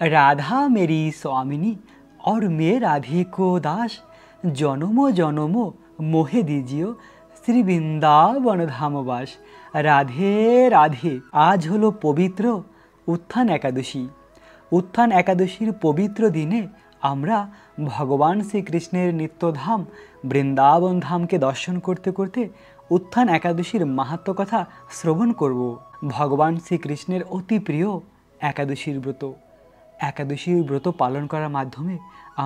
राधा मेरी स्वामिनी और मैं राधे को दास, जन्मो जन्मो मोहे दीजियो श्री বৃন্দাবন ধামবাস। রাধে রাধে। আজ হলো পবিত্র উত্থান একাদশী। উত্থান একাদশীর পবিত্র দিনে আমরা ভগবান শ্রীকৃষ্ণের নিত্যধাম বৃন্দাবন ধামকে দর্শন করতে করতে উত্থান একাদশীর মাহাত্ম্য কথা শ্রবণ করব। ভগবান শ্রীকৃষ্ণের অতি প্রিয় একাদশীর ব্রত। একাদশীর ব্রত পালন করার মাধ্যমে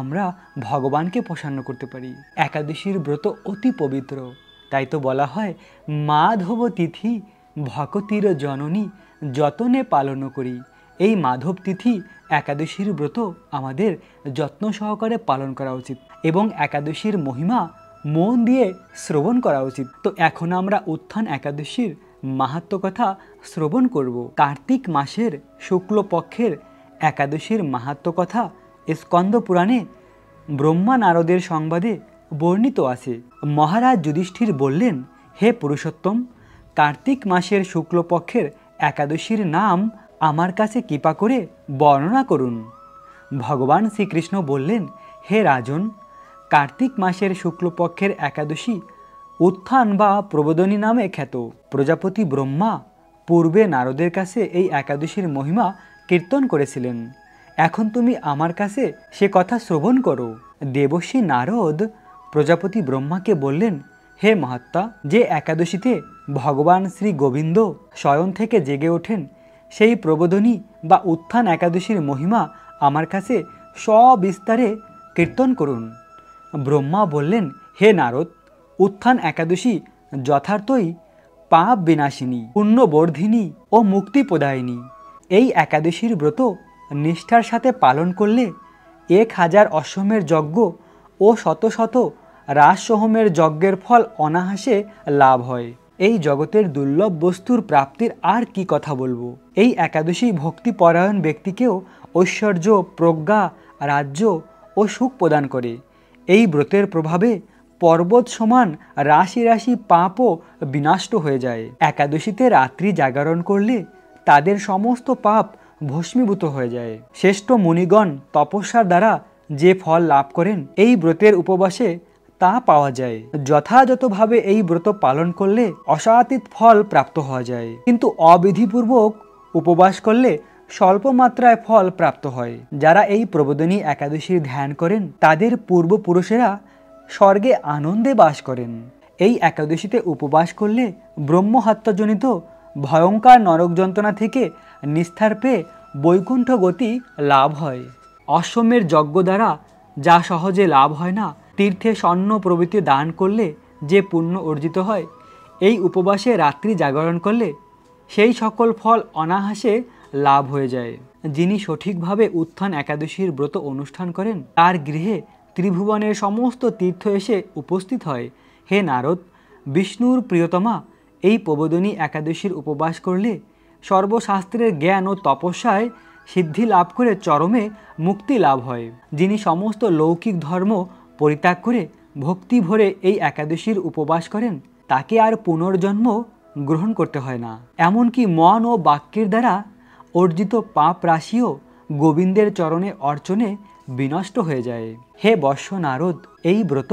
আমরা ভগবানকে প্রসন্ন করতে পারি। একাদশীর ব্রত অতি পবিত্র, তাই তো বলা হয় মাধব তিথি ভকতির জননী যতনে পালন করি। এই মাধব তিথি একাদশীর ব্রত আমাদের যত্ন সহকারে পালন করা উচিত এবং একাদশীর মহিমা মন দিয়ে শ্রবণ করা উচিত। তো এখন আমরা উত্থান একাদশীর মাহাত্ম্য কথা শ্রবণ করব। কার্তিক মাসের শুক্লপক্ষের একাদশীর মাহাত্ম্য কথা স্কন্দ পুরাণে ব্রহ্মা নারদের সংবাদে বর্ণিত আছে। মহারাজ যুধিষ্ঠির বললেন, হে পুরুষোত্তম, কার্তিক মাসের শুক্লপক্ষের একাদশীর নাম আমার কাছে কৃপা করে বর্ণনা করুন। ভগবান শ্রীকৃষ্ণ বললেন, হে রাজন, কার্তিক মাসের শুক্লপক্ষের একাদশী উত্থান বা প্রবোদনী নামে খ্যাত। প্রজাপতি ব্রহ্মা পূর্বে নারদের কাছে এই একাদশীর মহিমা কীর্তন করেছিলেন। এখন তুমি আমার কাছে সে কথা শ্রবণ করো। দেবর্ষি নারদ প্রজাপতি ব্রহ্মাকে বললেন, হে মহাত্মা, যে একাদশীতে ভগবান শ্রী গোবিন্দ শয়ন থেকে জেগে ওঠেন সেই প্রবোদনী বা উত্থান একাদশীর মহিমা আমার কাছে সবিস্তারে কীর্তন করুন। ব্রহ্মা বললেন, হে নারদ, উত্থান একাদশী যথার্থই পাপ বিনাশিনী, পুণ্যবর্ধিনী ও মুক্তিপ্রদায়িনী। এই একাদশীর ব্রত নিষ্ঠার সাথে পালন করলে 1000 অশ্বমের যজ্ঞ ও শত শত রাজসোহমের যজ্ঞের ফল অনায়াসে লাভ হয়। এই জগতের দুর্লভ বস্তুর প্রাপ্তির আর কি কথা বলবো। এই একাদশী ভক্তিপরায়ণ ব্যক্তিকেও ঐশ্বর্য, প্রজ্ঞা, রাজ্য ও সুখ প্রদান করে। এই ব্রতের প্রভাবে পর্বত সমান রাশি রাশি পাপও বিনষ্ট হয়ে যায়। একাদশীতে রাত্রি জাগরণ করলে তাদের সমস্ত পাপ ভস্মীভূত হয়ে যায়। শ্রেষ্ঠ মুনিগণ তপস্যার দ্বারা যে ফল লাভ করেন এই ব্রতের উপবাসে তা পাওয়া যায়। যথাযথভাবে এই ব্রত পালন করলে অসাতীত ফল প্রাপ্ত হওয়া যায়, কিন্তু অবিধিপূর্বক উপবাস করলে স্বল্প মাত্রায় ফল প্রাপ্ত হয়। যারা এই প্রবোদনী একাদশীর ধ্যান করেন তাদের পূর্বপুরুষেরা স্বর্গে আনন্দে বাস করেন। এই একাদশীতে উপবাস করলে ব্রহ্মহত্যাজনিত ভয়ঙ্কর নরক যন্ত্রণা থেকে নিস্তার পেয়ে বৈকুণ্ঠ গতি লাভ হয়। অশ্বমের যজ্ঞ দ্বারা যা সহজে লাভ হয় না, তীর্থে স্বর্ণ প্রভৃতি দান করলে যে পুণ্য অর্জিত হয়, এই উপবাসে রাত্রি জাগরণ করলে সেই সকল ফল অনায়াসে লাভ হয়ে যায়। যিনি সঠিকভাবে উত্থান একাদশীর ব্রত অনুষ্ঠান করেন তার গৃহে ত্রিভুবনের সমস্ত তীর্থ এসে উপস্থিত হয়। হে নারদ, বিষ্ণুর প্রিয়তমা এই প্রবোদনী একাদশীর উপবাস করলে সর্বশাস্ত্রের জ্ঞান ও তপস্যায় সিদ্ধি লাভ করে চরমে মুক্তি লাভ হয়। যিনি সমস্ত লৌকিক ধর্ম পরিত্যাগ করে ভক্তি ভরে এই একাদশীর উপবাস করেন তাকে আর পুনর্জন্ম গ্রহণ করতে হয় না। এমনকি মন ও বাক্যের দ্বারা অর্জিত পাপ রাশিও গোবিন্দের চরণে অর্চনে বিনষ্ট হয়ে যায়। হে বৎস নারদ, এই ব্রত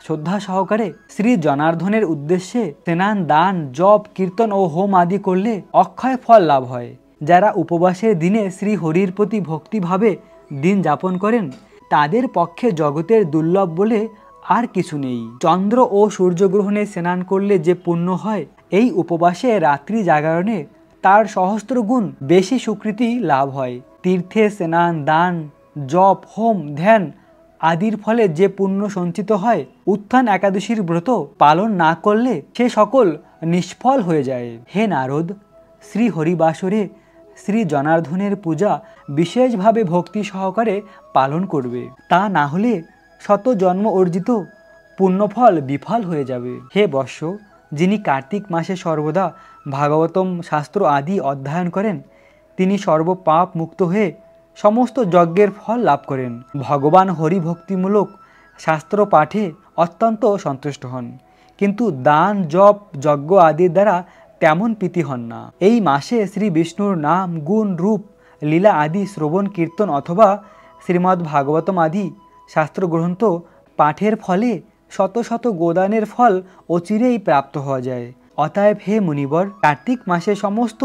শ্রদ্ধা সহকারে শ্রী জনার্দনের উদ্দেশ্যে স্নান, দান, জপ, কীর্তন ও হোম আদি করলে অক্ষয় ফল লাভ হয়। যারা উপবাসের দিনে শ্রী হরির প্রতি ভক্তিভাবে দিন যাপন করেন তাদের পক্ষে জগতের দুর্লভ বলে আর কিছু নেই। চন্দ্র ও সূর্যগ্রহণে স্নান করলে যে পুণ্য হয়, এই উপবাসে রাত্রি জাগরণে তার সহস্র গুণ বেশি স্বীকৃতি লাভ হয়। তীর্থে স্নান, দান, জপ, হোম, ধ্যান আদির ফলে যে পুণ্য সঞ্চিত হয়, উত্থান একাদশীর ব্রত পালন না করলে সে সকল নিষ্ফল হয়ে যায়। হে নারদ, শ্রী হরিবাসরে শ্রী জনার্দনের পূজা বিশেষভাবে ভক্তি সহকারে পালন করবে, তা না হলে শত জন্ম অর্জিত পুণ্যফল বিফল হয়ে যাবে। হে বৎস, যিনি কার্তিক মাসে সর্বদা ভাগবতম শাস্ত্র আদি অধ্যয়ন করেন তিনি সর্বপাপ মুক্ত হয়ে সমস্ত যজ্ঞের ফল লাভ করেন। ভগবান হরিভক্তিমূলক শাস্ত্র পাঠে অত্যন্ত সন্তুষ্ট হন, কিন্তু দান, জপ, যজ্ঞ আদির দ্বারা তেমন প্রীতি হন না। এই মাসে শ্রী বিষ্ণুর নাম, গুণ, রূপ, লীলা আদি শ্রবণ কীর্তন অথবা শ্রীমদ্ ভাগবতম আদি শাস্ত্রগ্রন্থ পাঠের ফলে শত শত গোদানের ফল অচিরেই প্রাপ্ত হওয়া যায়। অতএব হে মুনিবর, কার্তিক মাসে সমস্ত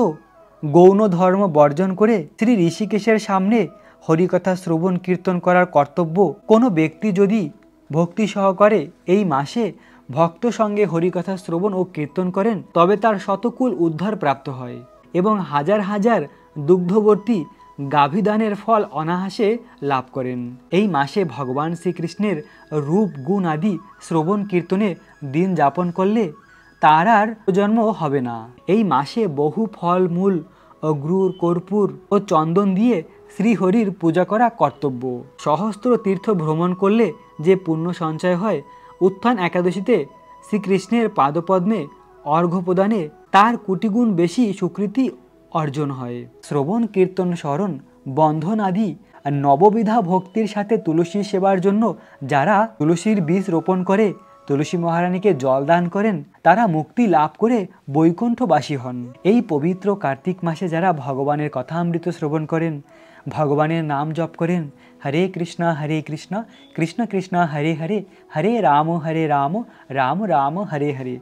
গৌণ ধর্ম বর্জন করে শ্রী ঋষিকেশের সামনে হরিকথা শ্রবণ কীর্তন করার কর্তব্য। কোনো ব্যক্তি যদি ভক্তি সহকারে এই মাসে ভক্ত সঙ্গে হরিকথা শ্রবণ ও কীর্তন করেন তবে তার শতকুল উদ্ধার প্রাপ্ত হয় এবং হাজার হাজার দুগ্ধবর্তী গাভীদানের ফল অনায়াসে লাভ করেন। এই মাসে ভগবান শ্রীকৃষ্ণের রূপ গুণ আদি শ্রবণ কীর্তনে দিন যাপন করলে তার আর জন্ম হবে না। এই মাসে বহু ফল মূল অগ্রুর কর্পূর ও চন্দন দিয়ে শ্রীহরির পূজা করা কর্তব্য। সহস্র তীর্থ ভ্রমণ করলে যে পুণ্য সঞ্চয় হয়, উত্থান একাদশীতে শ্রীকৃষ্ণের পাদপদ্মে অর্ঘ্য প্রদানে তার কোটিগুণ বেশি স্বীকৃতি অর্জন হয়। শ্রবণ কীর্তন স্মরণ বন্ধন আদি নববিধা ভক্তির সাথে তুলসী সেবার জন্য যারা তুলসীর বীজ রোপণ করে তুলসী মহারানীকে জল দান করেন তারা মুক্তি লাভ করে বৈকুণ্ঠবাসী হন। এই পবিত্র কার্তিক মাসে যারা ভগবানের কথামৃত শ্রবণ করেন, ভগবানের নাম জপ করেন, হরে কৃষ্ণ কৃষ্ণ কৃষ্ণ হরে হরে, হরে রাম রাম রাম হরে হরে,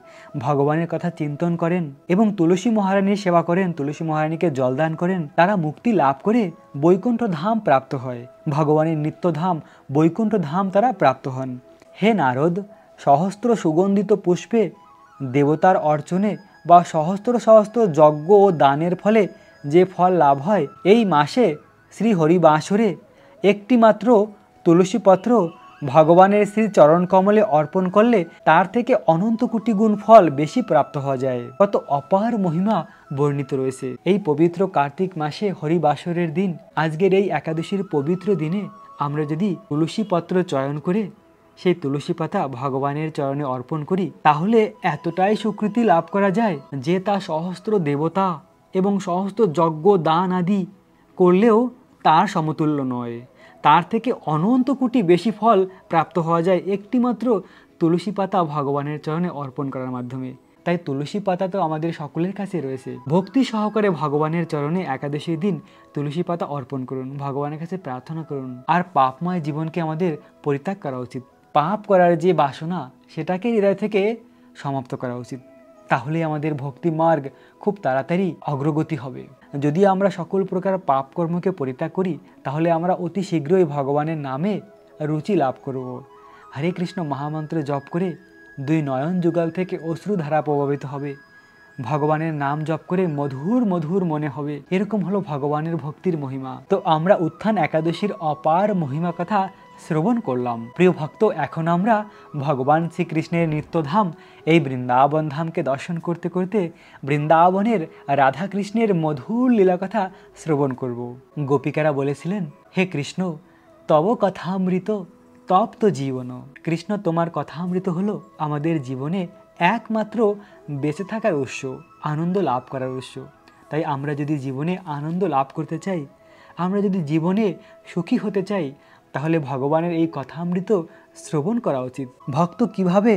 ভগবানের কথা চিন্তন করেন এবং তুলসী মহারানীর সেবা করেন, তুলসী মহারানীকে জলদান করেন, তারা মুক্তি লাভ করে বৈকুণ্ঠ ধাম প্রাপ্ত হয়। ভগবানের নিত্যধাম বৈকুণ্ঠ ধাম তারা প্রাপ্ত হন। হে নারদ, সহস্র সুগন্ধিত পুষ্পে দেবতার অর্চনে বা সহস্র সহস্র যজ্ঞ ও দানের ফলে যে ফল লাভ হয়, এই মাসে শ্রী হরিবাসরে একটি মাত্র তুলসীপত্র ভগবানের শ্রী চরণ কমলে অর্পণ করলে তার থেকে অনন্ত কোটি গুণ ফল বেশি প্রাপ্ত হওয়া যায়। কত অপার মহিমা বর্ণিত রয়েছে এই পবিত্র কার্তিক মাসে হরিবাসরের দিন। আজকের এই একাদশীর পবিত্র দিনে আমরা যদি তুলসী পত্র চয়ন করে সেই তুলসী পাতা ভগবানের চরণে অর্পণ করি তাহলে এতটাই স্বীকৃতি লাভ করা যায় যে তা সহস্র দেবতা এবং সহস্র যজ্ঞ দান আদি করলেও তার সমতুল্য নয়। তার থেকে অনন্ত কোটি বেশি ফল প্রাপ্ত হওয়া যায় একটিমাত্র তুলসী পাতা ভগবানের চরণে অর্পণ করার মাধ্যমে। তাই তুলসী পাতা তো আমাদের সকলের কাছে রয়েছে। ভক্তি সহকারে ভগবানের চরণে একাদশীর দিন তুলসী পাতা অর্পণ করুন, ভগবানের কাছে প্রার্থনা করুন। আর পাপময় জীবনকে আমাদের পরিত্যাগ করা উচিত। পাপ করার যে বাসনা সেটাকে হৃদয় থেকে সমাপ্ত করা উচিত। তাহলে আমাদের ভক্তি মার্গ খুব তাড়াতাড়ি অগ্রগতি হবে। যদি আমরা সকল প্রকার পাপ কর্মকে পরিত্যাগ করি তাহলে আমরা অতি শীঘ্রই ভগবানের নামে রুচি লাভ করব। হরে কৃষ্ণ মহামন্ত্র জপ করে দুই নয়ন যুগল থেকে অশ্রুধারা প্রভাবিত হবে। ভগবানের নাম জপ করে মধুর মধুর মনে হবে। এরকম হলো ভগবানের ভক্তির মহিমা। তো আমরা উত্থান একাদশীর অপার মহিমা কথা শ্রবণ করলাম। প্রিয় ভক্ত, এখন আমরা ভগবান শ্রীকৃষ্ণের নিত্যধাম এই বৃন্দাবন ধামকে দর্শন করতে করতে বৃন্দাবনের রাধাকৃষ্ণের মধুর লীলা কথা শ্রবণ করব। গোপিকারা বলেছিলেন, হে কৃষ্ণ, তব কথামৃত তপ্ত জীবন। কৃষ্ণ, তোমার কথামৃত হলো আমাদের জীবনে একমাত্র বেঁচে থাকার উৎস, আনন্দ লাভ করার উৎস। তাই আমরা যদি জীবনে আনন্দ লাভ করতে চাই, আমরা যদি জীবনে সুখী হতে চাই, তাহলে ভগবানের এই কথামৃত শ্রবণ করা উচিত। ভক্ত কিভাবে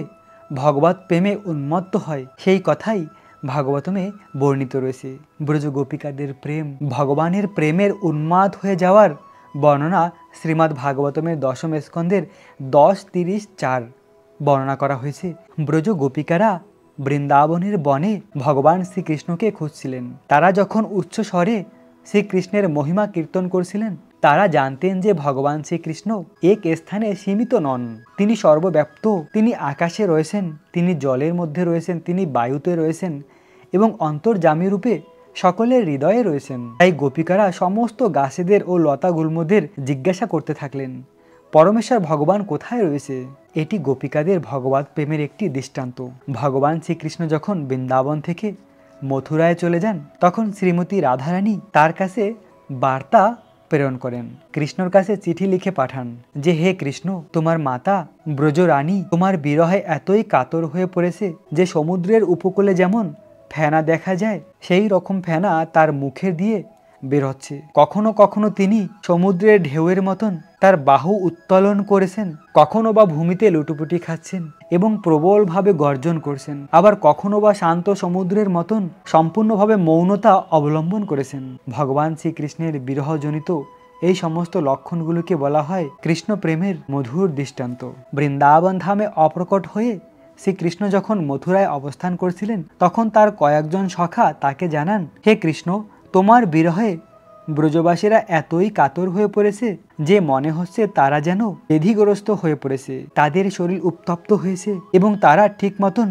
ভগবত প্রেমে উন্মত্ত হয় সেই কথাই ভাগবতমে বর্ণিত রয়েছে। ব্রজ গোপিকাদের প্রেম, ভগবানের প্রেমের উন্মাদ হয়ে যাওয়ার বর্ণনা শ্রীমদ্ ভাগবতমের দশম স্কন্ধের 10:34 বর্ণনা করা হয়েছে। ব্রজ গোপিকারা বৃন্দাবনের বনে ভগবান শ্রীকৃষ্ণকে খুঁজছিলেন। তারা যখন উচ্চ স্বরে শ্রীকৃষ্ণের মহিমা কীর্তন করছিলেন, তারা জানতেন যে ভগবান শ্রীকৃষ্ণ এক স্থানে সীমিত নন, তিনি সর্বব্যাপ্ত। তিনি আকাশে রয়েছেন, তিনি জলের মধ্যে রয়েছেন, তিনি বায়ুতে রয়েছেন এবং অন্তর্যামী রূপে সকলের হৃদয়ে রয়েছেন। তাই গোপিকারা সমস্ত গাছেদের ও লতা গুল্মদের জিজ্ঞাসা করতে থাকলেন, পরমেশ্বর ভগবান কোথায় রয়েছে? এটি গোপিকাদের ভগবত প্রেমের একটি দৃষ্টান্ত। ভগবান শ্রীকৃষ্ণ যখন বৃন্দাবন থেকে মথুরায় চলে যান তখন শ্রীমতী রাধারানী তার কাছে বার্তা প্রেরণ করেন, কৃষ্ণর কাছে চিঠি লিখে পাঠান যে, হে কৃষ্ণ, তোমার মাতা ব্রজরানী তোমার বিরহে এতই কাতর হয়ে পড়েছে যে সমুদ্রের উপকূলে যেমন ফেনা দেখা যায় সেই রকম ফেনা তার মুখে দিয়ে বের হচ্ছে। কখনো কখনো তিনি সমুদ্রের ঢেউয়ের মতন তার বাহু উত্তোলন করেছেন, কখনো বা ভূমিতে লুটোপুটি খাচ্ছেন এবং প্রবলভাবে গর্জন করছেন, আবার কখনো বা শান্ত সমুদ্রের মতন সম্পূর্ণভাবে মৌনতা অবলম্বন করেছেন। ভগবান শ্রীকৃষ্ণের বিরহজনিত এই সমস্ত লক্ষণগুলোকে বলা হয় কৃষ্ণ প্রেমের মধুর দৃষ্টান্ত। বৃন্দাবন ধামে অপ্রকট হয়ে শ্রীকৃষ্ণ যখন মথুরায় অবস্থান করছিলেন, তখন তার কয়েকজন সখা তাকে জানান, হে কৃষ্ণ, তোমার বিরহে ব্রজবাসীরা এতই কাতর হয়ে পড়েছে যে মনে হচ্ছে তারা যেন ব্যাধিগ্রস্ত হয়ে পড়েছে, তাদের শরীর উত্তপ্ত হয়েছে এবং তারা ঠিক মতন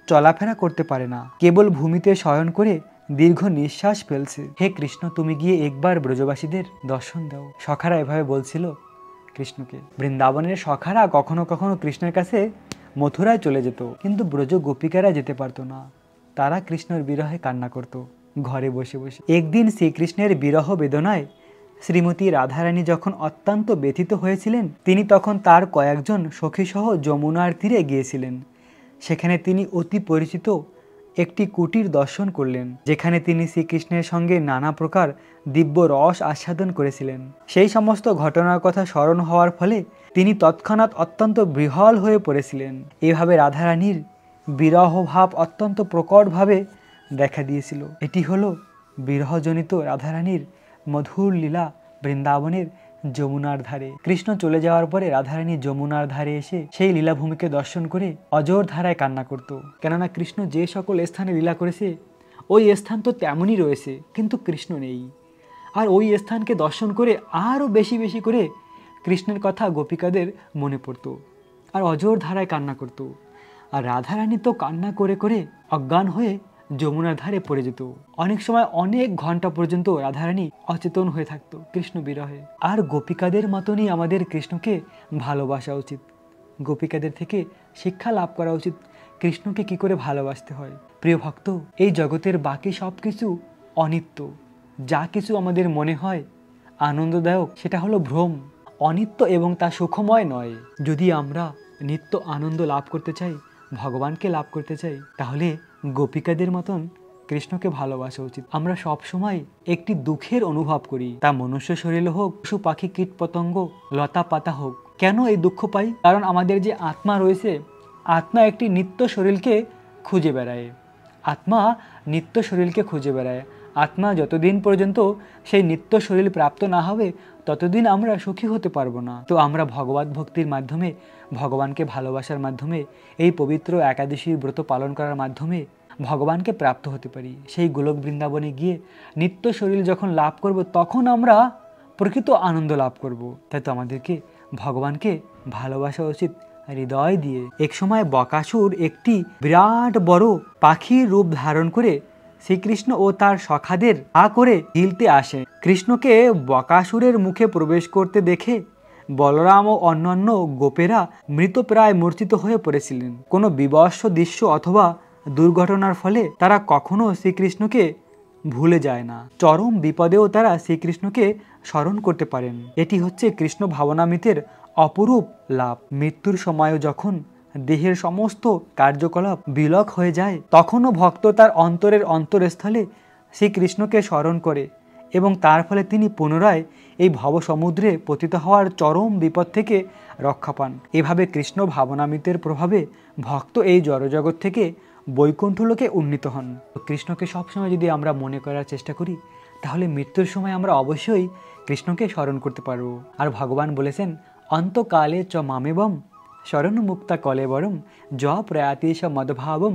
চলাফেরা করতে পারে না, কেবল ভূমিতে শয়ন করে দীর্ঘ নিঃশ্বাস ফেলছে। হে কৃষ্ণ, তুমি গিয়ে একবার ব্রজবাসীদের দর্শন দাও। সখারা এভাবে বলছিল কৃষ্ণকে। বৃন্দাবনের সখারা কখনো কখনো কৃষ্ণের কাছে মথুরায় চলে যেত, কিন্তু ব্রজ গোপিকারা যেতে পারতো না। তারা কৃষ্ণের বিরহে কান্না করত ঘরে বসে বসে। একদিন শ্রীকৃষ্ণের বিরহ বেদনায় শ্রীমতী রাধারানী যখন অত্যন্ত ব্যথিত হয়েছিলেন, তিনি তখন তার কয়েকজন সখীসহ যমুনার তীরে গিয়েছিলেন। সেখানে তিনি অতি পরিচিত একটি কুটির দর্শন করলেন, যেখানে তিনি শ্রীকৃষ্ণের সঙ্গে নানা প্রকার দিব্য রস আস্বাদন করেছিলেন। সেই সমস্ত ঘটনার কথা স্মরণ হওয়ার ফলে তিনি তৎক্ষণাৎ অত্যন্ত বিহ্বল হয়ে পড়েছিলেন। এভাবে রাধারানীর বিরহ ভাব অত্যন্ত প্রকটভাবে দেখা দিয়েছিল। এটি হলো বিরহজনিত রাধারানীর মধুর লীলা বৃন্দাবনের যমুনার ধারে। কৃষ্ণ চলে যাওয়ার পরে রাধারানী যমুনার ধারে এসে সেই লীলাভূমিকে দর্শন করে অজর ধারায় কান্না করত। কেননা কৃষ্ণ যে সকল স্থানে লীলা করেছে ওই স্থান তো তেমনই রয়েছে, কিন্তু কৃষ্ণ নেই। আর ওই স্থানকে দর্শন করে আরও বেশি বেশি করে কৃষ্ণের কথা গোপিকাদের মনে পড়ত আর অজর ধারায় কান্না করত। আর রাধারানী তো কান্না করে করে অজ্ঞান হয়ে যমুনার ধারে পড়ে যেত। অনেক সময় অনেক ঘন্টা পর্যন্ত রাধারানী অচেতন হয়ে থাকতো কৃষ্ণ বিরহে। আর গোপিকাদের মতনই আমাদের কৃষ্ণকে ভালোবাসা উচিত, গোপিকাদের থেকে শিক্ষা লাভ করা উচিত কৃষ্ণকে কি করে ভালোবাসতে হয়। প্রিয় ভক্ত, এই জগতের বাকি সব কিছু অনিত্য। যা কিছু আমাদের মনে হয় আনন্দদায়ক সেটা হলো ভ্রম, অনিত্য এবং তা সুখময় নয়। যদি আমরা নিত্য আনন্দ লাভ করতে চাই, ভগবানকে লাভ করতে চাই, তাহলে গোপিকাদের মতন কৃষ্ণকে ভালোবাসা উচিত। আমরা সব সময় একটি দুঃখের অনুভব করি, তা মনুষ্য শরীর হোক, পশু পাখি কীট পতঙ্গ লতা পাতা হোক। কেন এই দুঃখ পাই? কারণ আমাদের যে আত্মা রয়েছে, আত্মা একটি নিত্য শরীরকে খুঁজে বেড়ায়। আত্মা নিত্য শরীরকে খুঁজে বেড়ায়। আত্মা যতদিন পর্যন্ত সেই নিত্য শরীর প্রাপ্ত না হবে ততদিন আমরা সুখী হতে পারবো না। তো আমরা ভগবত ভক্তির মাধ্যমে, ভগবানকে ভালোবাসার মাধ্যমে, এই পবিত্র একাদশীর ব্রত পালন করার মাধ্যমে ভগবানকে প্রাপ্ত হতে পারি। সেই গোলক বৃন্দাবনে গিয়ে নিত্য শরীর যখন লাভ করব, তখন আমরা প্রকৃত আনন্দ লাভ করব। তাই তো আমাদেরকে ভগবানকে ভালোবাসা উচিত হৃদয় দিয়ে। এক সময় বকাসুর একটি বিরাট বড় পাখির রূপ ধারণ করে শ্রীকৃষ্ণ ও তার সখাদের করে গিলতে আসে। কৃষ্ণকে বকাসুরের মুখে প্রবেশ করতে দেখে বলরাম ও অন্যান্য গোপেরা মৃতপ্রায় মূর্ছিত হয়ে পড়েছিলেন। কোনো বিবস্ত্র দৃশ্য অথবা দুর্ঘটনার ফলে তারা কখনো শ্রীকৃষ্ণকে ভুলে যায় না। চরম বিপদেও তারা শ্রীকৃষ্ণকে স্মরণ করতে পারেন। এটি হচ্ছে কৃষ্ণ ভাবনামৃতের অপরূপ লাভ। মৃত্যুর সময়ও যখন দেহের সমস্ত কার্যকলাপ বিলক হয়ে যায়, তখনও ভক্ত তার অন্তরের অন্তরস্থলে শ্রীকৃষ্ণকে স্মরণ করে এবং তার ফলে তিনি পুনরায় এই ভবসমুদ্রে পতিত হওয়ার চরম বিপদ থেকে রক্ষা পান। এভাবে কৃষ্ণ ভাবনামৃতের প্রভাবে ভক্ত এই জড়জগৎ থেকে বৈকুণ্ঠলোকে উন্নীত হন। কৃষ্ণকে সবসময় যদি আমরা মনে করার চেষ্টা করি, তাহলে মৃত্যুর সময় আমরা অবশ্যই কৃষ্ণকে স্মরণ করতে পারব। আর ভগবান বলেছেন, অন্তকালে চ মামেবম শরণ মুক্তা কলেবরম য প্রয়াতিশ মদভাবম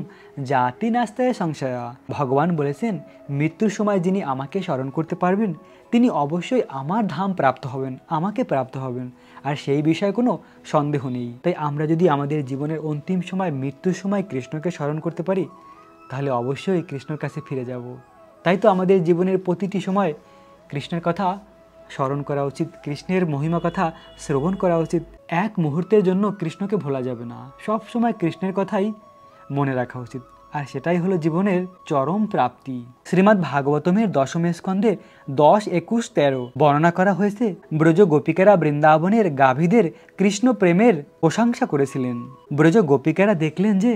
জাতি নাস্তায় সংশয়া। ভগবান বলেছেন, মৃত্যুর সময় যিনি আমাকে স্মরণ করতে পারবেন তিনি অবশ্যই আমার ধাম প্রাপ্ত হবেন, আমাকে প্রাপ্ত হবেন। আর সেই বিষয়ে কোনো সন্দেহ নেই। তাই আমরা যদি আমাদের জীবনের অন্তিম সময়, মৃত্যুর সময় কৃষ্ণকে স্মরণ করতে পারি, তাহলে অবশ্যই কৃষ্ণের কাছে ফিরে যাব। তাই তো আমাদের জীবনের প্রতিটি সময় কৃষ্ণের কথা স্মরণ করা উচিত, কৃষ্ণের মহিমা কথা শ্রবণ করা উচিত। এক মুহূর্তের জন্য কৃষ্ণকে ভোলা যাবে না, সব সময় কৃষ্ণের কথাই মনে রাখা উচিত। আর সেটাই হলো জীবনের চরম প্রাপ্তি। শ্রীমদ্ ভাগবতমের দশম স্কন্ধে 10, 21, 13 বর্ণনা করা হয়েছে, ব্রজ গোপিকারা বৃন্দাবনের গাভীদের কৃষ্ণ প্রেমের প্রশংসা করেছিলেন। ব্রজ গোপিকারা দেখলেন যে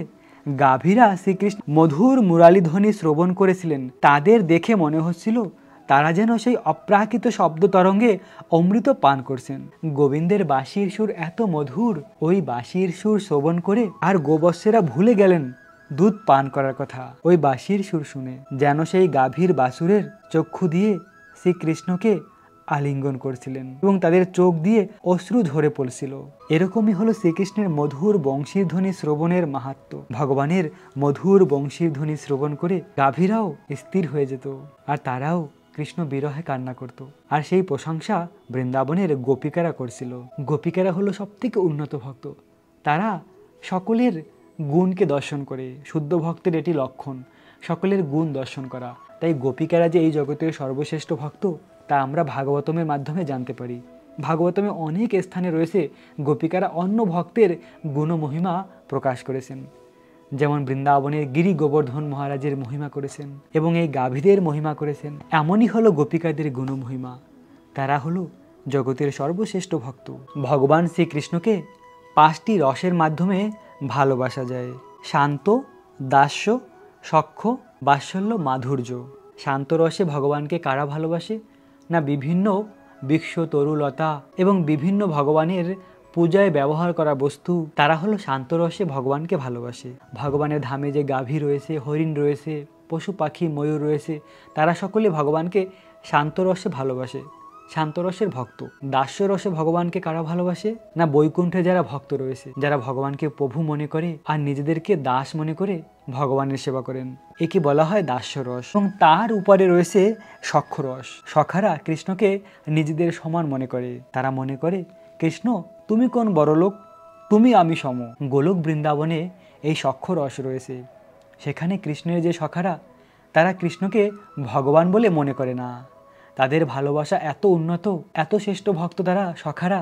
গাভীরা শ্রীকৃষ্ণ মধুর মুরালিধ্বনি শ্রবণ করেছিলেন। তাদের দেখে মনে হচ্ছিল তারা যেন সেই অপ্রাকৃত শব্দ তরঙ্গে অমৃত পান করছেন। গোবিন্দের বাঁশির সুর এত মধুর, ওই বাঁশির সুর শ্রবণ করে আর গোবৎসেরা ভুলে গেলেন দুধ পান করার কথা ওই বাঁশির সুর শুনে। যেন সেই গাভীর বাছুরের চক্ষু দিয়ে শ্রীকৃষ্ণকে আলিঙ্গন করছিলেন এবং তাদের চোখ দিয়ে অশ্রু ঝরে পড়ছিল। এরকমই হলো শ্রীকৃষ্ণের মধুর বংশীর ধ্বনি শ্রবণের মাহাত্ম্য। ভগবানের মধুর বংশীর ধ্বনি শ্রবণ করে গাভীরাও স্থির হয়ে যেত আর তারাও কৃষ্ণ বিরহে কান্না করত। আর সেই প্রশংসা বৃন্দাবনের গোপিকারা করছিল। গোপিকারা হলো সবথেকে উন্নত ভক্ত। তারা সকলের গুণকে দর্শন করে। শুদ্ধ ভক্তের এটি লক্ষণ, সকলের গুণ দর্শন করা। তাই গোপিকারা যে এই জগতের সর্বশ্রেষ্ঠ ভক্ত তা আমরা ভাগবতমের মাধ্যমে জানতে পারি। ভাগবতমে অনেক স্থানে রয়েছে গোপিকারা অন্য ভক্তের গুণমহিমা প্রকাশ করেছেন। যেমন বৃন্দাবনের গিরি গোবর্ধন মহারাজের মহিমা করেছেন এবং এই গাভীদের মহিমা করেছেন। এমনই হলো গোপিকাদের গুণমহিমা। তারা হলো জগতের সর্বশ্রেষ্ঠ ভক্ত। ভগবান শ্রীকৃষ্ণকে 5টি রসের মাধ্যমে ভালোবাসা যায়: শান্ত, দাস্য, সখ্য, বাৎসল্য, মাধুর্য। শান্ত রসে ভগবানকে কারা ভালোবাসে? না বিভিন্ন বৃক্ষ, তরুলতা এবং বিভিন্ন ভগবানের পূজায় ব্যবহার করা বস্তু, তারা হলো শান্ত রসে ভগবানকে ভালোবাসে। ভগবানের ধামে যে গাভী রয়েছে, হরিণ রয়েছে, পশু পাখি, ময়ূর রয়েছে, তারা সকলে ভগবানকে শান্ত রসে ভালোবাসে, শান্ত রসের ভক্ত। দাস্য রসে ভগবানকে কারা ভালোবাসে? না বৈকুণ্ঠে যারা ভক্ত রয়েছে, যারা ভগবানকে প্রভু মনে করে আর নিজেদেরকে দাস মনে করে ভগবানের সেবা করেন, একে বলা হয় দাস্য রস। এবং তার উপরে রয়েছে সখ্য রস। সখারা কৃষ্ণকে নিজেদের সমান মনে করে। তারা মনে করে কৃষ্ণ তুমি কোন বড় লোক, তুমি আমি সম। গোলক বৃন্দাবনে এই সখ্য রস রয়েছে। সেখানে কৃষ্ণের যে সখারা, তারা কৃষ্ণকে ভগবান বলে মনে করে না। তাদের ভালোবাসা এত উন্নত, এত শ্রেষ্ঠ ভক্ত তারা সখারা।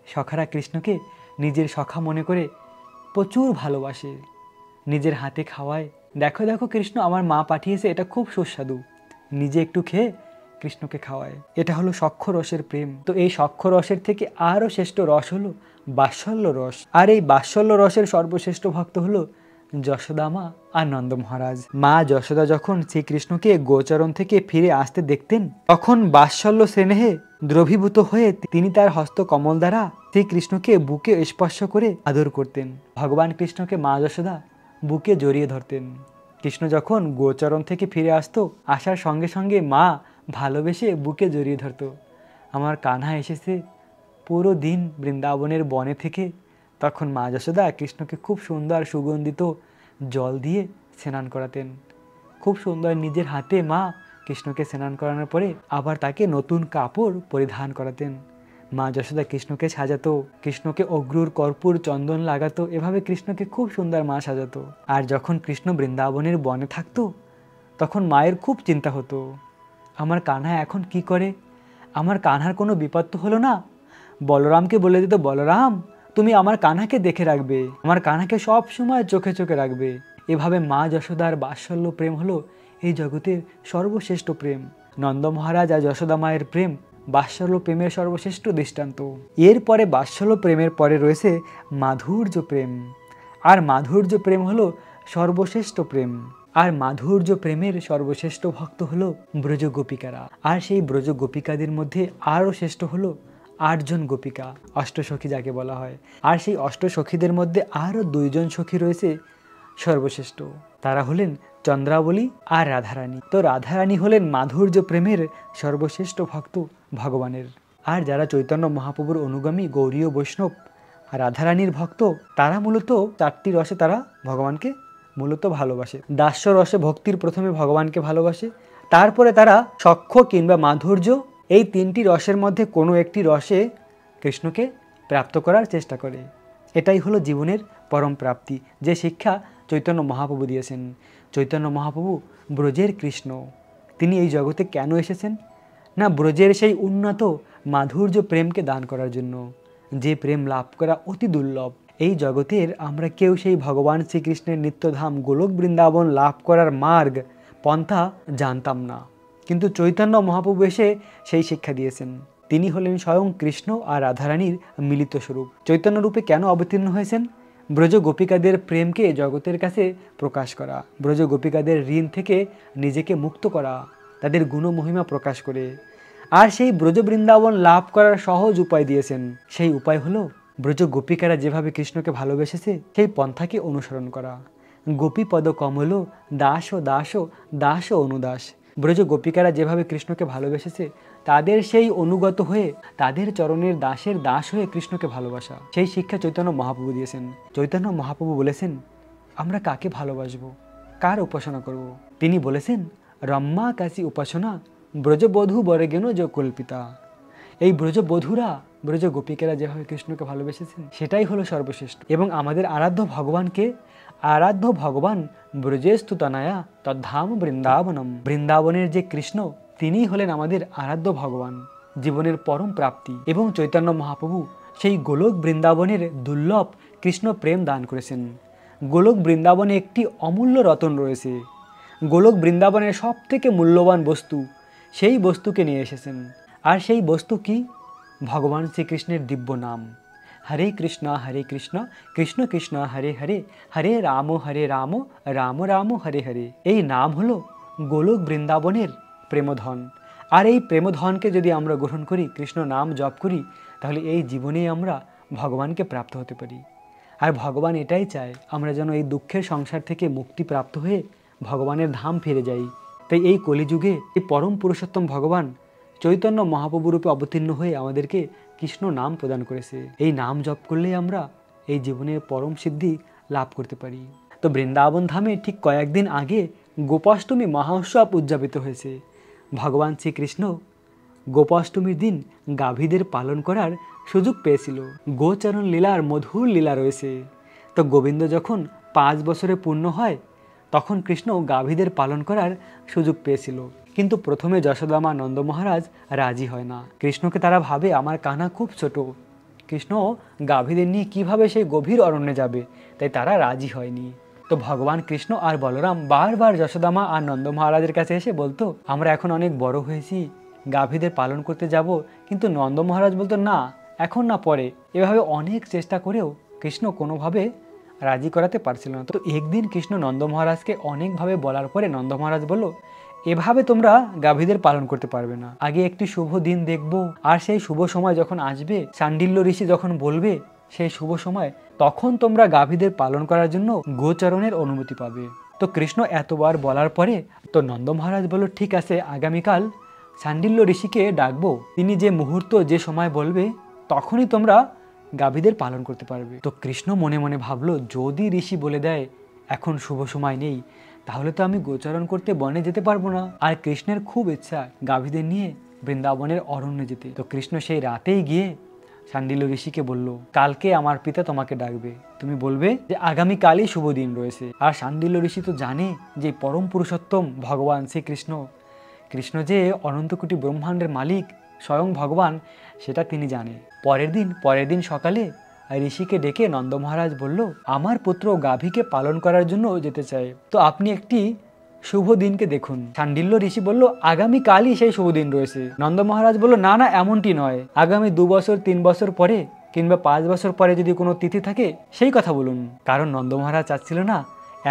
সখারা কৃষ্ণকে নিজের সখা মনে করে প্রচুর ভালোবাসে, নিজের হাতে খাওয়ায়। দেখো দেখো কৃষ্ণ আমার মা পাঠিয়েছে, এটা খুব সুস্বাদু, নিজে একটু খেয়ে কৃষ্ণকে খাওয়ায়। এটা হলো সখ্য রসের প্রেম। তো এই সখ্য রসের থেকে আরও শ্রেষ্ঠ রস হলো বাৎসল্য রস। আর এই বাৎসল্য রসের সর্বশ্রেষ্ঠ ভক্ত হলো যশোদা মা আর নন্দ মহারাজ। মা যশোদা যখন শ্রীকৃষ্ণকে গোচরণ থেকে ফিরে আসতে দেখতেন, তখন বাৎসল্য স্নেহে দ্রবীভূত হয়ে তিনি তার হস্ত কমল দ্বারা শ্রীকৃষ্ণকে বুকে স্পর্শ করে আদর করতেন। ভগবান কৃষ্ণকে মা যশোদা বুকে জড়িয়ে ধরতেন। কৃষ্ণ যখন গোচরণ থেকে ফিরে আসতো, আসার সঙ্গে সঙ্গে মা ভালোবেসে বুকে জড়িয়ে ধরত। আমার কানহা এসেছে পুরো দিন বৃন্দাবনের বনে থেকে, তখন মা যশোদা কৃষ্ণকে খুব সুন্দর সুগন্ধিত জল দিয়ে স্নান করাতেন। খুব সুন্দর নিজের হাতে মা কৃষ্ণকে স্নান করানোর পরে আবার তাকে নতুন কাপড় পরিধান করাতেন। মা যশোদা কৃষ্ণকে সাজাতো, কৃষ্ণকে অগ্রুর কর্পূর চন্দন লাগাতো, এভাবে কৃষ্ণকে খুব সুন্দর মা সাজাতো। আর যখন কৃষ্ণ বৃন্দাবনের বনে থাকতো, তখন মায়ের খুব চিন্তা হতো, আমার কানহা এখন কি করে? আমার কানহার কোনো বিপদ তো হলো না? বলরামকে বলে দিত, বলরাম তুমি আমার কানহাকে দেখে রাখবে, আমার কানহাকে সব সময় চোখে চোখে রাখবে। এভাবে মা যশোদার বাৎসল্য প্রেম হলো এই জগতের সর্বশ্রেষ্ঠ প্রেম। নন্দ মহারাজ আর যশোদা মায়ের প্রেম বাৎসল্য প্রেমের সর্বশ্রেষ্ঠ দৃষ্টান্ত। এরপরে বাৎসল্য প্রেমের পরে রয়েছে মাধুর্য প্রেম। আর মাধুর্য প্রেম হলো সর্বশ্রেষ্ঠ প্রেম। আর মাধুর্য প্রেমের সর্বশ্রেষ্ঠ ভক্ত হলো ব্রজ গোপিকারা। আর সেই ব্রজ গোপিকাদের মধ্যে আরও শ্রেষ্ঠ হলো 8 জন গোপিকা, অষ্টসখী যাকে বলা হয়। আর সেই অষ্টসখীদের মধ্যে আরও 2 জন সখী রয়েছে সর্বশ্রেষ্ঠ। তারা হলেন চন্দ্রাবলী আর রাধারানী। তো রাধারানী হলেন মাধুর্য প্রেমের সর্বশ্রেষ্ঠ ভক্ত ভগবানের। আর যারা চৈতন্য মহাপ্রভুর অনুগামী গৌরীয় বৈষ্ণব রাধারানীর ভক্ত, তারা মূলত 4টি রসে তারা ভগবানকে মূলত ভালোবাসে। দাস্য রসে ভক্তির প্রথমে ভগবানকে ভালোবাসে, তারপরে তারা সখ্য কিংবা মাধুর্য এই 3টি রসের মধ্যে কোনো একটি রসে কৃষ্ণকে প্রাপ্ত করার চেষ্টা করে। এটাই হলো জীবনের পরম প্রাপ্তি, যে শিক্ষা চৈতন্য মহাপ্রভু দিয়েছেন। চৈতন্য মহাপ্রভু ব্রজের কৃষ্ণ। তিনি এই জগতে কেন এসেছেন? না ব্রজের সেই উন্নত মাধুর্য প্রেমকে দান করার জন্য, যে প্রেম লাভ করা অতি দুর্লভ। এই জগতের আমরা কেউ সেই ভগবান শ্রীকৃষ্ণের নিত্যধাম গোলক বৃন্দাবন লাভ করার মার্গ পন্থা জানতাম না, কিন্তু চৈতন্য মহাপ্রভু এসে সেই শিক্ষা দিয়েছেন। তিনি হলেন স্বয়ং কৃষ্ণ আর রাধারানীর মিলিত স্বরূপ। চৈতন্য রূপে কেন অবতীর্ণ হয়েছেন? ব্রজ গোপিকাদের প্রেমকে জগতের কাছে প্রকাশ করা, ব্রজ গোপিকাদের ঋণ থেকে নিজেকে মুক্ত করা, তাদের গুণমহিমা প্রকাশ করে। আর সেই ব্রজ বৃন্দাবন লাভ করার সহজ উপায় দিয়েছেন। সেই উপায় হলো ব্রজ গোপিকারা যেভাবে কৃষ্ণকে ভালোবেসেছে সেই পন্থাকে অনুসরণ করা। গোপী পদ কমল দাস দাস দাস অনুদাস। ব্রজ গোপিকারা যেভাবে কৃষ্ণকে ভালোবেসেছে তাদের সেই অনুগত হয়ে, তাদের চরণের দাসের দাস হয়ে কৃষ্ণকে ভালোবাসা, সেই শিক্ষা চৈতন্য মহাপ্রভু দিয়েছেন। চৈতন্য মহাপ্রভু বলেছেন আমরা কাকে ভালোবাসবো, কার উপাসনা করব। তিনি বলেছেন রম্মা কাশী উপাসনা ব্রজবধূ বরেগেন যে কল্পিতা। এই ব্রজবধূরা, ব্রজ গোপিকেরা যেভাবে কৃষ্ণকে ভালোবেসেছেন সেটাই হলো সর্বশ্রেষ্ঠ। এবং আমাদের আরাধ্য ভগবানকে, আরাধ্য ভগবান ব্রজেস্তু তনয়া তদ্ধাম বৃন্দাবনম। বৃন্দাবনের যে কৃষ্ণ তিনিই হলেন আমাদের আরাধ্য ভগবান, জীবনের পরম প্রাপ্তি। এবং চৈতন্য মহাপ্রভু সেই গোলক বৃন্দাবনের দুর্লভ কৃষ্ণ প্রেম দান করেছেন। গোলক বৃন্দাবনে একটি অমূল্য রতন রয়েছে। গোলক বৃন্দাবনের সব থেকে মূল্যবান বস্তু, সেই বস্তুকে নিয়ে এসেছেন। আর সেই বস্তু কি? ভগবান শ্রীকৃষ্ণের দিব্য নাম। হরে কৃষ্ণ কৃষ্ণ কৃষ্ণ হরে হরে, হরে রাম রাম রাম হরে হরে। এই নাম হলো গোলক বৃন্দাবনের প্রেমধন। আর এই প্রেমধনকে যদি আমরা গ্রহণ করি, কৃষ্ণ নাম জপ করি, তাহলে এই জীবনেই আমরা ভগবানকে প্রাপ্ত হতে পারি। আর ভগবান এটাই চায় আমরা যেন এই দুঃখের সংসার থেকে মুক্তি প্রাপ্ত হয়ে ভগবানের ধাম ফিরে যাই। তাই এই কলিযুগে এই পরম পুরুষোত্তম ভগবান চৈতন্য মহাপ্রভু রূপে অবতীর্ণ হয়ে আমাদেরকে কৃষ্ণ নাম প্রদান করেছে। এই নাম জপ করলেই আমরা এই জীবনের পরম সিদ্ধি লাভ করতে পারি। তো বৃন্দাবন ধামে ঠিক কয়েকদিন আগে গোপাষ্টমী মহোৎসব উদযাপিত হয়েছে। ভগবান শ্রীকৃষ্ণ গোপাষ্টমীর দিন গাভীদের পালন করার সুযোগ পেয়েছিল। গোচরণ লীলার মধুর লীলা রয়েছে। তো গোবিন্দ যখন 5 বছরে পূর্ণ হয় তখন কৃষ্ণ গাভীদের পালন করার সুযোগ পেয়েছিল। কিন্তু প্রথমে যশোদা মা নন্দ মহারাজ রাজি হয় না। কৃষ্ণকে তারা ভাবে আমার কানা খুব ছোট, কৃষ্ণ গাভীদের নিয়ে কিভাবে সেই গভীর অরণ্যে যাবে, তাই তারা রাজি হয়নি। তো ভগবান কৃষ্ণ আর বলরাম বারবার যশোদা মা আর নন্দ মহারাজের কাছে এসে বলতো আমরা এখন অনেক বড় হয়েছি, গাভীদের পালন করতে যাব। কিন্তু নন্দ মহারাজ বলতো না, এখন না, পরে। এভাবে অনেক চেষ্টা করেও কৃষ্ণ কোনোভাবে রাজি করাতে পারছিল না। তো একদিন কৃষ্ণ নন্দ মহারাজকে অনেকভাবে বলার পরে নন্দ মহারাজ বলল এভাবে তোমরা গাভীদের পালন করতে পারবে না, আগে একটি শুভ দিন দেখবো। আর সেই শুভ সময় যখন আসবে, শাণ্ডিল্য ঋষি যখন বলবে সেই শুভ সময়, তখন তোমরা গাভীদের পালন করার জন্য গোচরণের অনুমতি পাবে। তো কৃষ্ণ এতবার বলার পরে তো নন্দ মহারাজ বলল ঠিক আছে, আগামীকাল শাণ্ডিল্য ঋষিকে ডাকবো, তিনি যে মুহূর্ত যে সময় বলবে তখনই তোমরা গাভীদের পালন করতে পারবে। তো কৃষ্ণ মনে মনে ভাবলো যদি ঋষি বলে দেয় এখন শুভ সময় নেই, তাহলে তো আমি গোচরণ করতে বনে যেতে পারবো না। আর কৃষ্ণের খুব ইচ্ছা গাভীদের নিয়ে বৃন্দাবনের অরণ্যে যেতে। তো কৃষ্ণ সেই রাতেই গিয়ে শাণ্ডিল্য ঋষিকে বলল কালকে আমার পিতা তোমাকে ডাকবে, তুমি বলবে যে আগামীকালই শুভ দিন রয়েছে। আর শাণ্ডিল্য ঋষি তো জানে যে পরম পুরুষোত্তম ভগবান শ্রীকৃষ্ণ, কৃষ্ণ যে অনন্ত কোটি ব্রহ্মাণ্ডের মালিক, স্বয়ং ভগবান, সেটা তিনি জানে। পরের দিন সকালে ঋষিকে ডেকে নন্দ মহারাজ বলল আমার পুত্র গাভীকে পালন করার জন্য যেতে চায়, তো আপনি একটি শুভ দিনকে দেখুন। শাণ্ডিল্য ঋষি বলল আগামীকালই সেই শুভ দিন রয়েছে। নন্দ মহারাজ বলল না না, এমনটি নয়, আগামী 2 বছর 3 বছর পরে কিংবা 5 বছর পরে যদি কোনো তিথি থাকে সেই কথা বলুন। কারণ নন্দ মহারাজ চাচ্ছিল না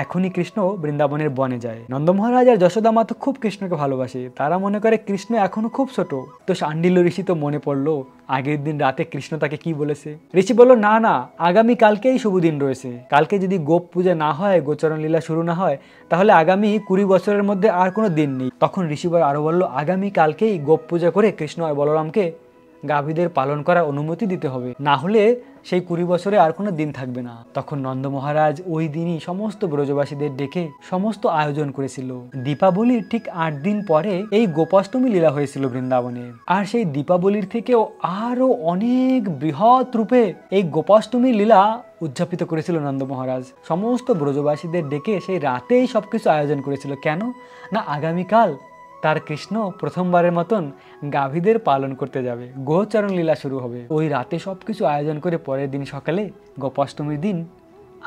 এখনই কৃষ্ণ বৃন্দাবনের বনে যায়। নন্দ মহারাজ আর যশোদা মা তো খুব কৃষ্ণকে ভালোবাসে, তারা মনে করে কৃষ্ণ এখনো খুব ছোট। তো শাণ্ডিল্য ঋষি তো মনে পড়লো আগের দিন রাতে কৃষ্ণ তাকে কি বলেছে। ঋষি বলল না না, আগামী কালকেই শুভ দিন রয়েছে, কালকে যদি গোপ পূজা না হয়, গোচরণ লীলা শুরু না হয়, তাহলে আগামী 20 বছরের মধ্যে আর কোনো দিন নেই। তখন ঋষিবর আরো বলল আগামী কালকেই গোপ পূজা করে কৃষ্ণ আর বলরামকে গাভীদের পালন করার অনুমতি দিতে হবে, না হলে সেই 20 বছরে আর কোনো দিন থাকবে না। তখন নন্দ মহারাজ ওই দিনই সমস্ত ব্রজবাসীদের ডেকে সমস্ত আয়োজন করেছিল। দীপাবলির ঠিক 8 দিন পরে এই গোপাষ্টমী লীলা হয়েছিল বৃন্দাবনে। আর সেই দীপাবলির থেকেও আরো অনেক বৃহৎ রূপে এই গোপাষ্টমী লীলা উদযাপিত করেছিল নন্দ মহারাজ। সমস্ত ব্রজবাসীদের ডেকে সেই রাতেই সবকিছু আয়োজন করেছিল। কেন না, আগামীকাল তার কৃষ্ণ প্রথমবারের মতন গাভীদের পালন করতে যাবে, গোচরণ লীলা শুরু হবে। ওই রাতে সবকিছু আয়োজন করে পরের দিন সকালে গোপাষ্টমীর দিন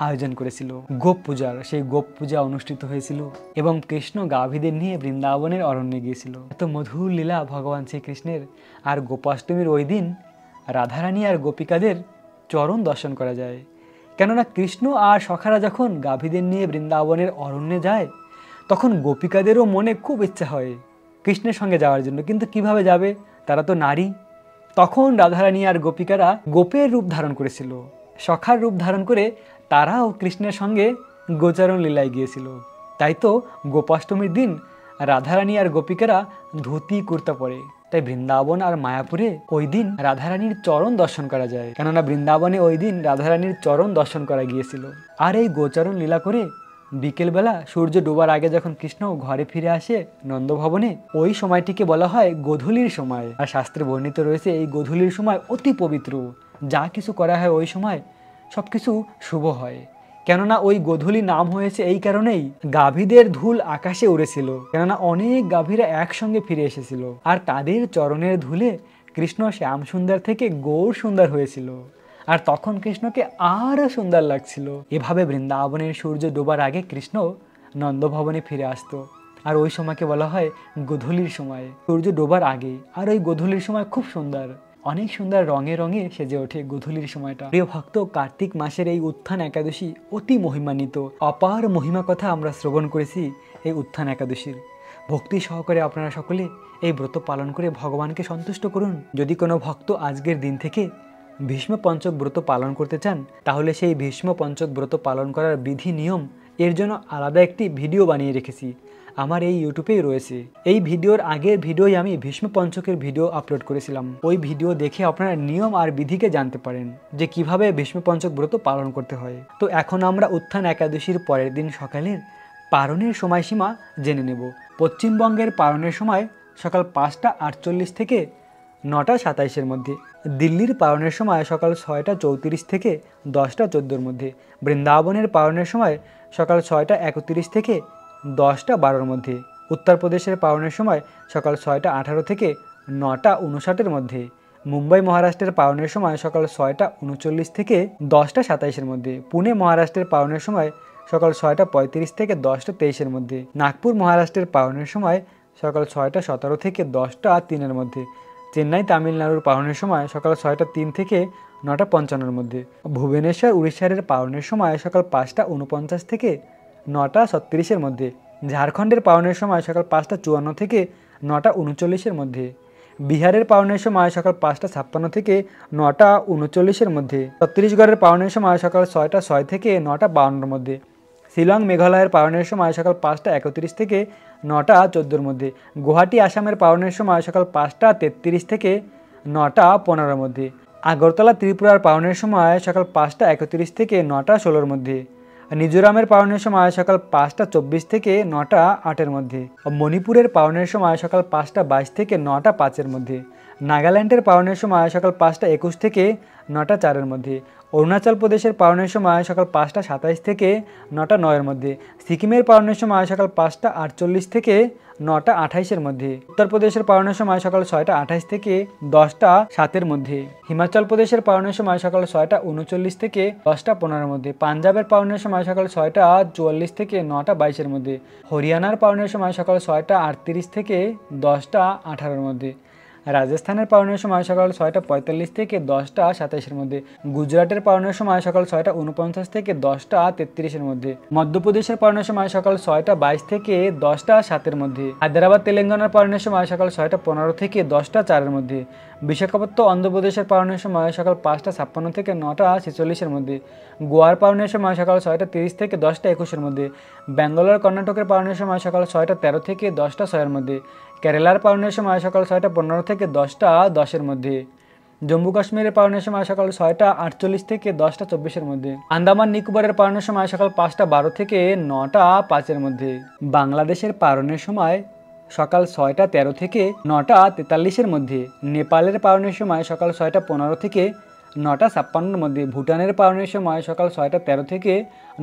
আয়োজন করেছিল গোপ পূজার। সেই গোপ পূজা অনুষ্ঠিত হয়েছিল এবং কৃষ্ণ গাভীদের নিয়ে বৃন্দাবনের অরণ্যে গিয়েছিল। এত মধুর লীলা ভগবান শ্রীকৃষ্ণের। আর গোপাষ্টমীর ওই দিন রাধারানী আর গোপিকাদের চরণ দর্শন করা যায়। কেননা কৃষ্ণ আর সখারা যখন গাভীদের নিয়ে বৃন্দাবনের অরণ্যে যায় তখন গোপিকাদেরও মনে খুব ইচ্ছা হয় কৃষ্ণের সঙ্গে যাওয়ার জন্য, কিন্তু কিভাবে যাবে, তারা তো নারী। তখন রাধারানী আর গোপিকারা গোপের রূপ ধারণ করেছিল, সখার রূপ ধারণ করে তারাও কৃষ্ণের সঙ্গে গোচারণ লীলায় গিয়েছিল। তাই তো গোপাষ্টমীর দিন রাধারানী আর গোপিকারা ধুতি কুর্তা পরে। তাই বৃন্দাবন আর মায়াপুরে ওই দিন রাধারানীর চরণ দর্শন করা যায়, কেননা বৃন্দাবনে ওই দিন রাধারানীর চরণ দর্শন করা গিয়েছিল। আর এই গোচারণ লীলা করে বিকেলবেলা সূর্য ডোবার আগে যখন কৃষ্ণ ঘরে ফিরে আসে নন্দভবনে, ওই সময়টিকে বলা হয় গোধূলির সময়। আর শাস্ত্রে বর্ণিত রয়েছে এই গোধূলির সময় অতি পবিত্র, যা কিছু করা হয় ওই সময় সব কিছু শুভ হয়। কেননা ওই গোধূলি নাম হয়েছে এই কারণেই, গাভীদের ধুল আকাশে উড়েছিল, কেননা অনেক গাভীরা একসঙ্গে ফিরে এসেছিল আর তাদের চরণের ধুলে কৃষ্ণ শ্যাম সুন্দর থেকে গৌর সুন্দর হয়েছিল, আর তখন কৃষ্ণকে আরো সুন্দর লাগছিল। এভাবে বৃন্দাবনের সূর্য ডোবার আগে কৃষ্ণ নন্দভবনে ফিরে আসতো, আর ওই সময়কে বলা হয় গোধূলির সময়, সূর্য ডোবার আগে। আর ওই গোধূলির সময় খুব সুন্দর, অনেক সুন্দর রঙে রঙে সেজে ওঠে গোধূলির সময়টা। প্রিয় ভক্ত, কার্তিক মাসের এই উত্থান একাদশী অতি মহিমান্বিত, অপার মহিমা কথা আমরা শ্রবণ করেছি এই উত্থান একাদশীর। ভক্তি সহকারে আপনারা সকলে এই ব্রত পালন করে ভগবানকে সন্তুষ্ট করুন। যদি কোনো ভক্ত আজকের দিন থেকে ভীষ্ম পঞ্চক ব্রত পালন করতে চান, তাহলে সেই ভীষ্ম পঞ্চক ব্রত পালন করার বিধি নিয়ম এর জন্য আলাদা একটি ভিডিও বানিয়ে রেখেছি, আমার এই ইউটিউবেই রয়েছে। এই ভিডিওর আগের ভিডিওই আমি ভীষ্ম পঞ্চকের ভিডিও আপলোড করেছিলাম। ওই ভিডিও দেখে আপনারা নিয়ম আর বিধিকে জানতে পারেন যে কিভাবে ভীষ্ম পঞ্চক ব্রত পালন করতে হয়। তো এখন আমরা উত্থান একাদশীর পরের দিন সকালের পারণের সময়সীমা জেনে নেব। পশ্চিমবঙ্গের পারণের সময় সকাল 5টা 48 থেকে 9টা 27-এর মধ্যে। দিল্লির পারণের সময় সকাল 6টা 34 থেকে 10টা 14-এর মধ্যে। বৃন্দাবনের পারণের সময় সকাল 6টা 31 থেকে 10টা 12-এর মধ্যে। উত্তরপ্রদেশের পারণের সময় সকাল 6টা 18 থেকে 9টা 59-এর মধ্যে। মুম্বাই মহারাষ্ট্রের পারণের সময় সকাল 6টা 39 থেকে 10টা 27-এর মধ্যে। পুনে মহারাষ্ট্রের পারণের সময় সকাল 6টা 35 থেকে 10টা 23-এর মধ্যে। নাগপুর মহারাষ্ট্রের পারণের সময় সকাল 6টা 17 থেকে 10টা 3-এর মধ্যে। চেন্নাই তামিলনাড়ুর পারণের সময় সকাল 6টা 3 থেকে 9টা 55-এর মধ্যে। ভুবনেশ্বর উড়িষ্যার পারণের সময় সকাল 5টা 49 থেকে 9টা 36-এর মধ্যে। ঝাড়খণ্ডের পারণের সময় সকাল 5টা 54 থেকে 9টা 39-এর মধ্যে। বিহারের পারণের সময় সকাল 5টা 56 থেকে 9টা 39-এর মধ্যে। ছত্তিশগড়ের পারণের সময় সকাল 6টা 6 থেকে 9টা 52-এর মধ্যে। শিলং মেঘালয়ের পারণের সময় সকাল 5টা 31 থেকে 9টা 14-এর মধ্যে। গুয়াহাটি আসামের পারণের সময় সকাল 5টা 33 থেকে 9টা 15-এর মধ্যে। আগরতলা ত্রিপুরার পারণের সময় সকাল 5টা 31 থেকে 9টা 16-এর মধ্যে। মিজোরামের পারণের সময় সকাল 5টা 24 থেকে 9টা 8-এর মধ্যে। মণিপুরের পারণের সময় সকাল 5টা 22 থেকে 9টা 5-এর মধ্যে। নাগাল্যান্ডের পারণের সময় সকাল 5টা 21 থেকে 9টা 4-এর মধ্যে। অরুণাচল প্রদেশের পারণের সময় সকাল 5টা 27 থেকে 9টা 9-এর মধ্যে। সিকিমের পারণের সময় সকাল 5টা 48 থেকে 9টা 28-এর মধ্যে। উত্তরপ্রদেশের পারণের সময় সকাল 6টা 28 থেকে 10টা 7-এর মধ্যে। হিমাচল প্রদেশের পারণের সময় সকাল 6টা 39 থেকে 10টা 15-এর মধ্যে। পাঞ্জাবের পারণের সময় সকাল 6টা 44 থেকে 9টা 22-এর মধ্যে। হরিয়ানার পারণের সময় সকাল 6টা 38 থেকে 10টা 18-এর মধ্যে। রাজস্থানের পারণের সময় সকাল 6টা 45 থেকে 10টা 27-এর মধ্যে। গুজরাটের পারণের সময় সকাল 6টা 49 থেকে 10টা 33-এর মধ্যে। মধ্যপ্রদেশের পারণের সময় সকাল 6টা 22 থেকে 10টা 7-এর মধ্যে। হায়দ্রাবাদ তেলেঙ্গানার পারণের সময় সকাল 6টা 15 থেকে 10টা 4-এর মধ্যে। বিশাখাপত্তনম অন্ধ্রপ্রদেশের পারণের সময় সকাল 5টা 56 থেকে 9টা 46-এর মধ্যে। গোয়ার পারণের সময় সকাল 6টা 30 থেকে 10টা 21-এর মধ্যে। ব্যাঙ্গালোর কর্ণাটকের পারণের সময় সকাল 6টা 13 থেকে 10টা 6-এর মধ্যে। কেরালার পারণের সময় সকাল 6টা 15 থেকে 10টা 10-এর মধ্যে। জম্মু কাশ্মীরের পারণের সময় সকাল 6টা 48 থেকে 10টা 24-এর মধ্যে। আন্দামান নিকোবরের পারণের সময় সকাল 5টা 12 থেকে 9টা 5-এর মধ্যে। বাংলাদেশের পারণের সময় সকাল 6টা 13 থেকে 9টা 43-এর মধ্যে। নেপালের পারণের সময় সকাল 6টা 15 থেকে 9টা 56-এর মধ্যে। ভুটানের পারণের সময় সকাল 6টা 13 থেকে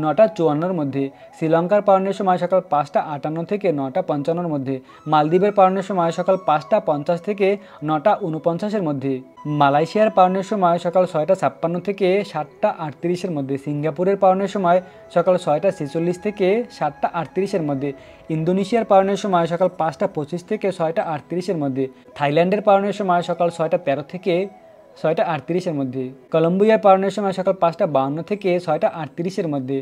9টা 54-এর মধ্যে। শ্রীলঙ্কার পারণের সময় সকাল 5টা 58 থেকে 9টা 55-এর মধ্যে। মালদ্বীপের পারণের সময় সকাল 5টা 50 থেকে 9টা 49-এর মধ্যে। মালয়েশিয়ার পারণের সময় সকাল 6টা 56 থেকে 7টা 38-এর মধ্যে। সিঙ্গাপুরের পারণের সময় সকাল 6টা 46 থেকে 7টা 38-এর মধ্যে। ইন্দোনেশিয়ার পারণের সময় সকাল 5টা 25 থেকে 6টা 38-এর মধ্যে। থাইল্যান্ডের পারণের সময় সকাল 6টা 13 থেকে 6টা 38-এর মধ্যে। কলম্বিয়ার পারণের সময় সকাল 5টা 52 থেকে 6টা 38-এর মধ্যে।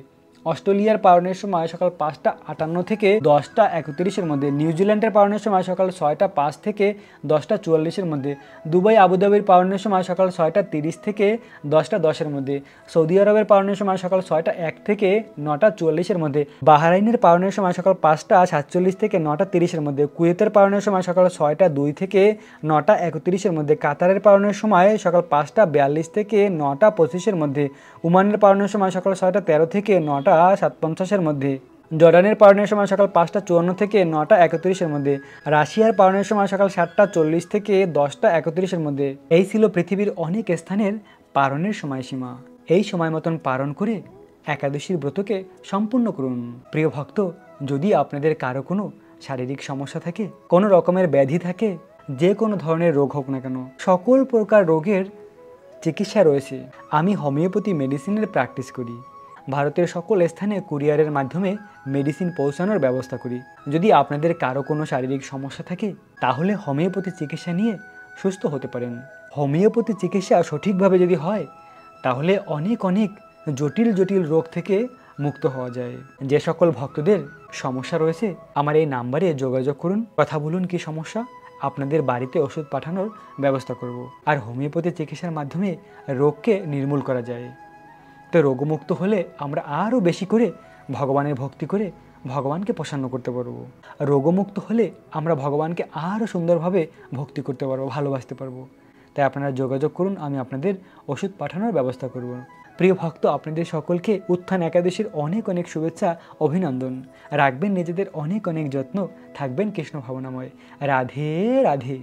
অস্ট্রেলিয়ার পালনের সময় সকাল 5:58 থেকে 10:31-এর মধ্যে, নিউজিল্যান্ডের পালনের সময় সকাল 6:05 থেকে 10:44-এর মধ্যে, দুবাই আবুধাবির পালনের সময় সকাল 6:30 থেকে 10:10-এর মধ্যে, সৌদি আরবের পালনের সময় সকাল 6:01 থেকে 9:44-এর মধ্যে, বাহরাইনের পালনের সময় সকাল 5:47 থেকে 9:30-এর মধ্যে, কুয়েতের পালনের সময় সকাল 6:02 থেকে 9:31-এর মধ্যে, কাতারের পালনের সময় সকাল 5:42 থেকে 9:25-এর মধ্যে, ওমানের পালনের সময় সকাল 6:13 থেকে 9:57-এর মধ্যে, জর্ডানের পালনের সময় সকাল 5:54 থেকে 9:31-এর মধ্যে, রাশিয়ার পালনের সময় সকাল 7:40 থেকে 10:31-এর মধ্যে। এই ছিল পৃথিবীর অনেক স্থানের পালনের সময়সীমা। এই সময় মতন পালন করে একাদশীর ব্রতকে সম্পূর্ণ করুন। প্রিয় ভক্ত, যদি আপনাদের কারো কোনো শারীরিক সমস্যা থাকে, কোনো রকমের ব্যাধি থাকে, যে কোনো ধরনের রোগ হোক না কেন, সকল প্রকার রোগের চিকিৎসা রয়েছে। আমি হোমিওপ্যাথি মেডিসিনের প্র্যাকটিস করি। ভারতের সকল স্থানে কুরিয়ারের মাধ্যমে মেডিসিন পৌঁছানোর ব্যবস্থা করি। যদি আপনাদের কারো কোনো শারীরিক সমস্যা থাকে, তাহলে হোমিওপ্যাথি চিকিৎসা নিয়ে সুস্থ হতে পারেন। হোমিওপ্যাথি চিকিৎসা সঠিকভাবে যদি হয়, তাহলে অনেক অনেক জটিল জটিল রোগ থেকে মুক্ত হওয়া যায়। যে সকল ভক্তদের সমস্যা রয়েছে, আমার এই নাম্বারে যোগাযোগ করুন, কথা বলুন কি সমস্যা, আপনাদের বাড়িতে ওষুধ পাঠানোর ব্যবস্থা করব। আর হোমিওপ্যাথি চিকিৎসার মাধ্যমে রোগকে নির্মূল করা যায়। তো রোগমুক্ত হলে আমরা আরও বেশি করে ভগবানের ভক্তি করে ভগবানকে প্রসন্ন করতে পারবো। রোগমুক্ত হলে আমরা ভগবানকে আরও সুন্দরভাবে ভক্তি করতে পারবো, ভালোবাসতে পারবো। তাই আপনারা যোগাযোগ করুন, আমি আপনাদের ওষুধ পাঠানোর ব্যবস্থা করব। প্রিয় ভক্ত, আপনাদের সকলকে উত্থান একাদশীর অনেক অনেক শুভেচ্ছা, অভিনন্দন। রাখবেন নিজেদের অনেক অনেক যত্ন, থাকবেন কৃষ্ণ ভাবনাময়। রাধে রাধে।